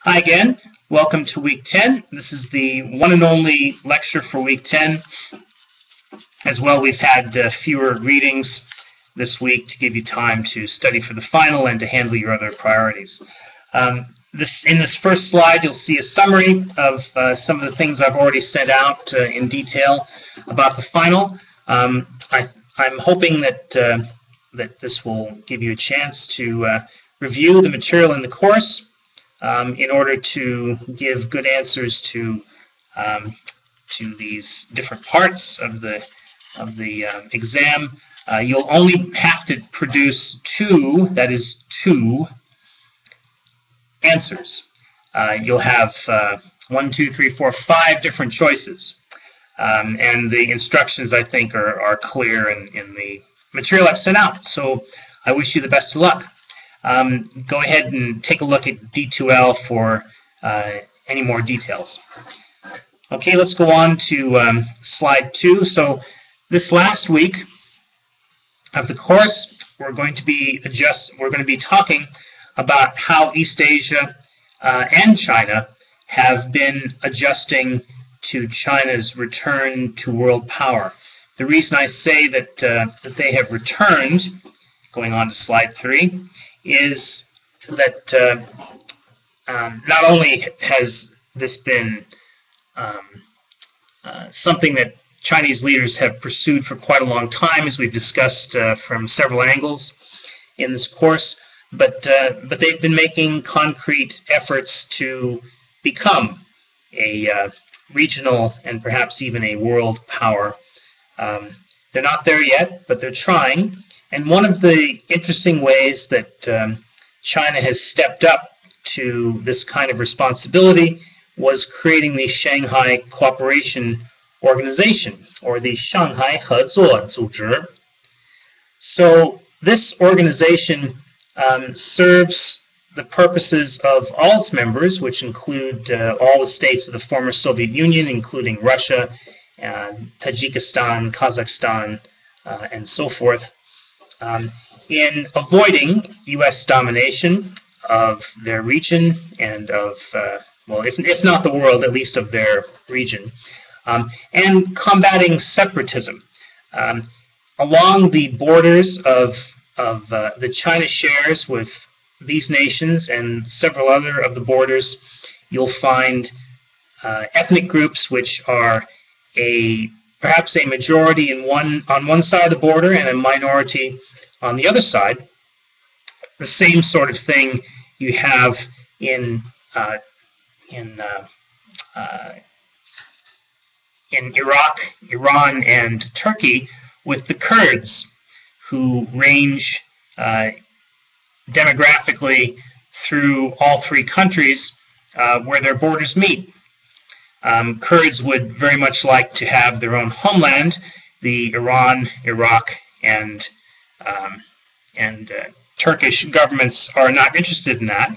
Hi again. Welcome to week 10. This is the one and only lecture for week 10. As well, we've had fewer readings this week to give you time to study for the final and to handle your other priorities. In this first slide, you'll see a summary of some of the things I've already set out in detail about the final. I'm hoping that this will give you a chance to review the material in the course in order to give good answers to these different parts of the exam. You'll only have to produce two answers. You'll have 1, 2, 3, 4, 5 different choices. And the instructions, I think, are clear in the material I've sent out. So I wish you the best of luck. Go ahead and take a look at D2L for any more details. Okay, let's go on to slide 2. So this last week of the course, we're going to be talking about how East Asia and China have been adjusting to China's return to world power. The reason I say that they have returned, going on to slide 3, is that not only has this been something that Chinese leaders have pursued for quite a long time, as we've discussed from several angles in this course, but they've been making concrete efforts to become a regional and perhaps even a world power. They're not there yet, but they're trying. And one of the interesting ways that China has stepped up to this kind of responsibility was creating the Shanghai Cooperation Organization, or the Shanghai 合作组织. So this organization serves the purposes of all its members, which include all the states of the former Soviet Union, including Russia, Tajikistan, Kazakhstan, and so forth, in avoiding U.S. domination of their region and of, well, if not the world, at least of their region, and combating separatism. Along the borders of the China shares with these nations and several other of the borders, you'll find ethnic groups which are perhaps a majority on one side of the border and a minority on the other side. The same sort of thing you have in Iraq, Iran, and Turkey with the Kurds, who range demographically through all three countries where their borders meet. Kurds would very much like to have their own homeland. The Iran, Iraq, and Turkish governments are not interested in that.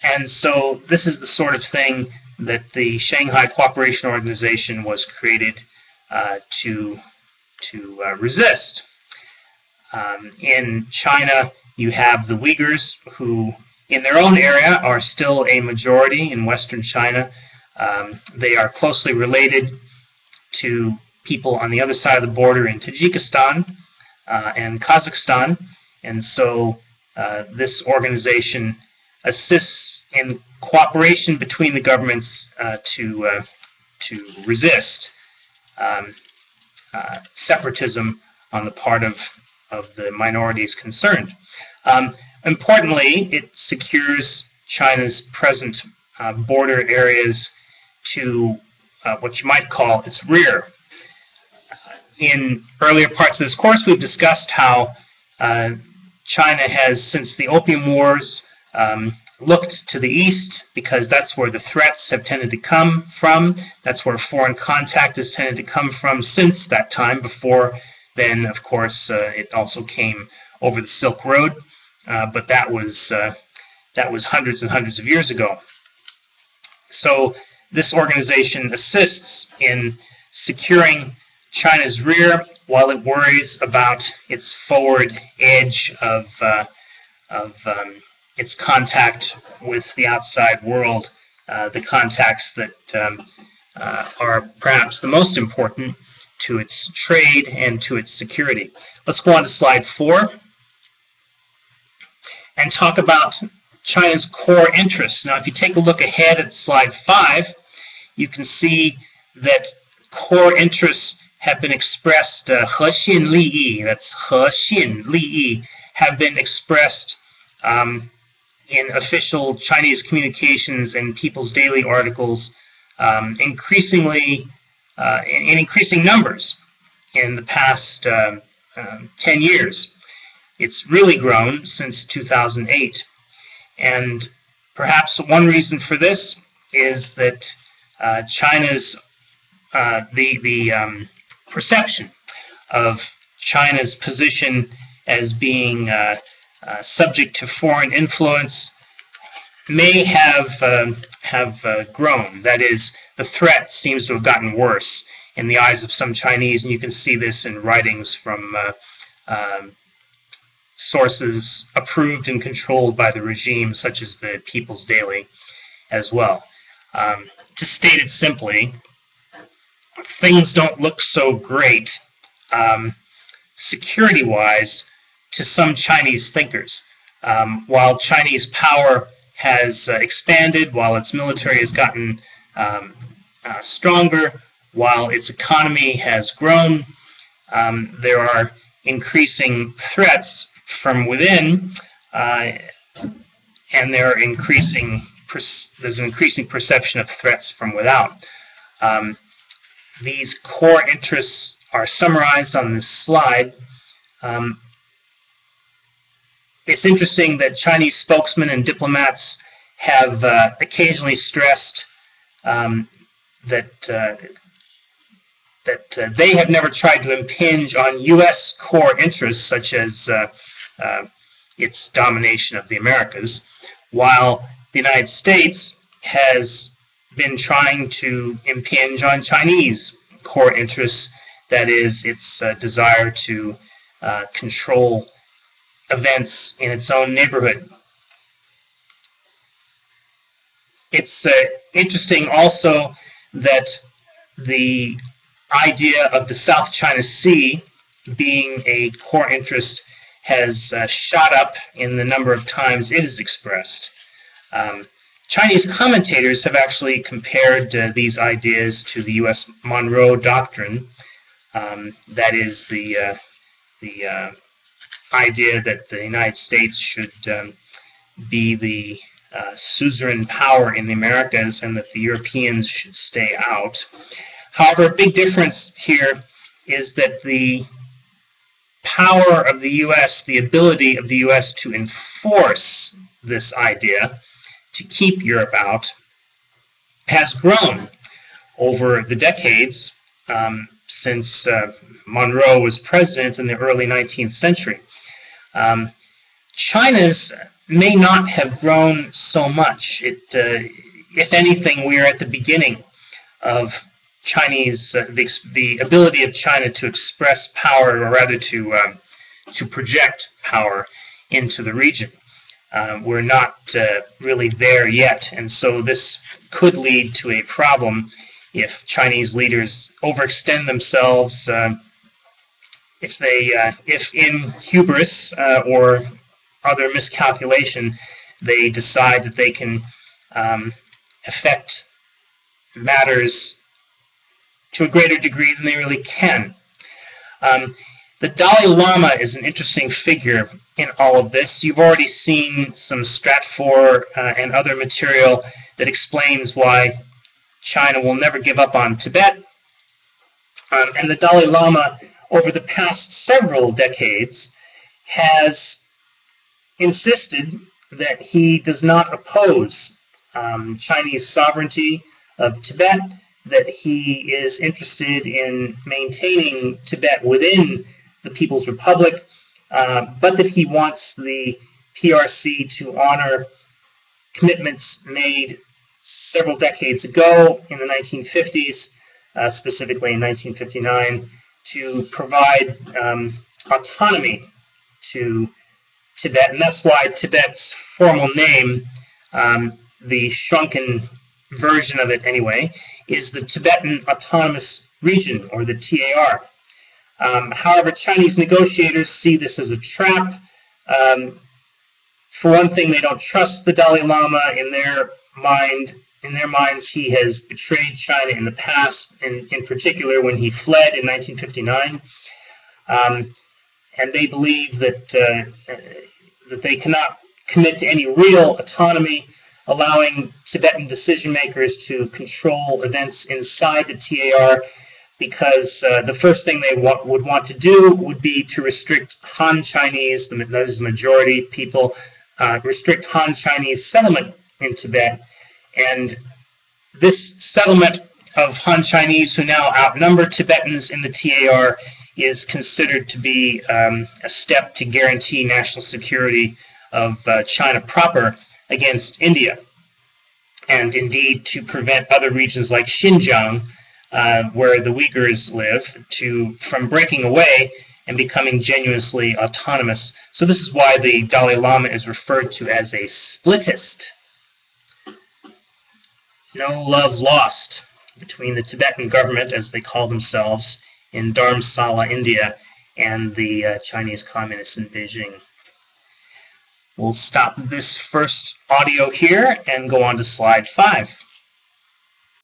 And so this is the sort of thing that the Shanghai Cooperation Organization was created to resist. In China, you have the Uyghurs, who in their own area are still a majority in Western China. They are closely related to people on the other side of the border in Tajikistan and Kazakhstan, and so this organization assists in cooperation between the governments to resist separatism on the part of the minorities concerned. Importantly, it secures China's present border areas to what you might call its rear. In earlier parts of this course, we've discussed how China has, since the Opium Wars, looked to the east because that's where the threats have tended to come from. That's where foreign contact has tended to come from since that time. Before then, of course, it also came over the Silk Road, but that was hundreds and hundreds of years ago. So this organization assists in securing China's rear while it worries about its forward edge of its contact with the outside world, the contacts that are perhaps the most important to its trade and to its security. Let's go on to slide 4 and talk about China's core interests. Now, if you take a look ahead at slide 5, you can see that core interests have been expressed, 核心利益, that's 核心利益, have been expressed in official Chinese communications and People's Daily articles increasingly in increasing numbers in the past 10 years. It's really grown since 2008, and perhaps one reason for this is that China's the perception of China's position as being subject to foreign influence may have grown. That is, the threat seems to have gotten worse in the eyes of some Chinese, and you can see this in writings from sources approved and controlled by the regime, such as the People's Daily as well. To state it simply, things don't look so great security-wise to some Chinese thinkers. While Chinese power has expanded, while its military has gotten stronger, while its economy has grown, there are increasing threats from within, and there's an increasing perception of threats from without. These core interests are summarized on this slide. It's interesting that Chinese spokesmen and diplomats have occasionally stressed that they have never tried to impinge on U.S. core interests, such as its domination of the Americas, while the United States has been trying to impinge on Chinese core interests, that is, its desire to control events in its own neighborhood. It's interesting also that the idea of the South China Sea being a core interest has shot up in the number of times it is expressed. Chinese commentators have actually compared these ideas to the U.S. Monroe Doctrine. That is the idea that the United States should be the suzerain power in the Americas and that the Europeans should stay out. However, a big difference here is that the power of the U.S., the ability of the U.S. to enforce this idea, to keep Europe out, has grown over the decades since Monroe was president in the early 19th century. China's may not have grown so much. If anything, we are at the beginning of Chinese, the ability of China to express power, or rather to project power into the region. We're not really there yet, and so this could lead to a problem if Chinese leaders overextend themselves, if in hubris or other miscalculation they decide that they can affect matters to a greater degree than they really can. The Dalai Lama is an interesting figure in all of this. You've already seen some Stratfor and other material that explains why China will never give up on Tibet. And the Dalai Lama, over the past several decades, has insisted that he does not oppose Chinese sovereignty of Tibet, that he is interested in maintaining Tibet within the People's Republic, but that he wants the PRC to honor commitments made several decades ago in the 1950s, specifically in 1959, to provide autonomy to Tibet. And that's why Tibet's formal name, the shrunken version of it anyway, is the Tibetan Autonomous Region, or the TAR. However, Chinese negotiators see this as a trap. For one thing, they don't trust the Dalai Lama. In their minds, he has betrayed China in the past, in particular when he fled in 1959. And they believe that they cannot commit to any real autonomy, allowing Tibetan decision makers to control events inside the TAR, because the first thing they would want to do would be to restrict Han Chinese, those majority people, restrict Han Chinese settlement in Tibet. And this settlement of Han Chinese, who now outnumber Tibetans in the TAR, is considered to be a step to guarantee national security of China proper against India, and indeed to prevent other regions like Xinjiang, where the Uyghurs live, from breaking away and becoming genuinely autonomous. So this is why the Dalai Lama is referred to as a splittist. No love lost between the Tibetan government, as they call themselves, in Dharamsala, India, and the Chinese communists in Beijing. We'll stop this first audio here and go on to slide 5.